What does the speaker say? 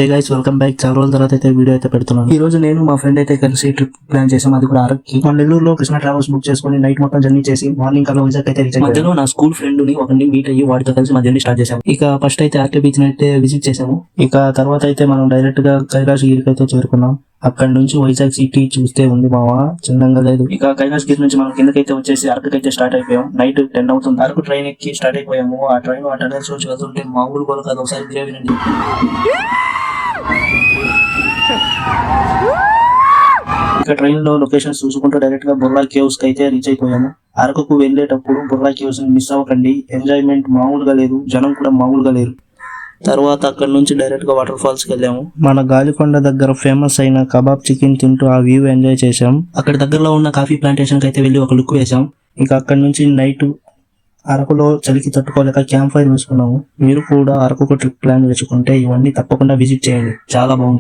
Hey guys, welcome back. చాలా రోజుల తర్వాత అయితే వీడియో అయితే పెడుతున్నాను. ఈ రోజు నేను మా ఫ్రెండ్ అయితే కలిసి ట్రిప్ ప్లాన్ చేసాం, అది కూడా అరక్కి. మన నెల్లూరులో కృష్ణ ట్రావెల్స్ బుక్ చేసుకుని నైట్ మొత్తం జర్నీ చేసి మార్నింగ్ కల్లా వైజాగ్ అయితే రీచ్ అయ్యాం. మధ్యలో నా స్కూల్ ఫ్రెండ్ ని ఒకరిని మీట్ అయ్యి వాడితో కలిసి మా జర్నీ స్టార్ట్ చేసాం. ఇక ఫస్ట్ అయితే ఆర్కే బీచ్ అయితే విజిట్ చేసాము. ఇక తర్వాత అయితే మనం డైరెక్ట్ గా కైలాసగిరికి అయితే చేరుకున్నాం. అక్కడ నుంచి వైజాగ్ సిటీ చూస్తే ఉంది మావా, చిన్నంగా లేదు. ఇక కైలాసగిరి నుంచి మనం కిందకైతే వచ్చేసి అరకుకైతే స్టార్ట్ అయిపోయాం. నైట్ 10 అవుతుంది. అరకు ట్రైన్ ఎక్కి స్టార్ట్ అయిపోయాము. ఆ ట్రైన్ ఆ టనల్స్ వచ్చి వెళ్తుంటే మామూలు కూడా కాదు, ఒకసారి మీరే వినండి. ఇక ట్రైన్ లో లొకేషన్స్ చూసుకుంటూ డైరెక్ట్ గా బుర్లా కేవ్స్ కి అయితే రీచ్ అయిపోయాము. అరకుకు వెళ్ళేటప్పుడు బుర్లా కేవ్స్ మిస్ అవ్వకండి. ఎంజాయ్మెంట్ మామూలుగా లేదు, జనం కూడా మామూలుగా లేరు. తర్వాత అక్కడ నుంచి డైరెక్ట్ గా వాటర్ ఫాల్స్ కి వెళ్ళాము. మన గాలికొండ దగ్గర ఫేమస్ అయిన కబాబ్ చికెన్ తింటూ ఆ వ్యూ ఎంజాయ్ చేసాం. అక్కడ దగ్గరలో ఉన్న కాఫీ ప్లాంటేషన్ కి అయితే వెళ్ళి ఒక లుక్ వేసాం. ఇక అక్కడ నుంచి నైట్ అరకులో చలికి తట్టుకోలేక క్యాంప్ ఫైర్ వేసుకున్నాము. మీరు కూడా అరకుకు ట్రిప్ ప్లాన్ వేసుకుంటే ఇవన్నీ తప్పకుండా విజిట్ చేయండి, చాలా బాగుంటుంది.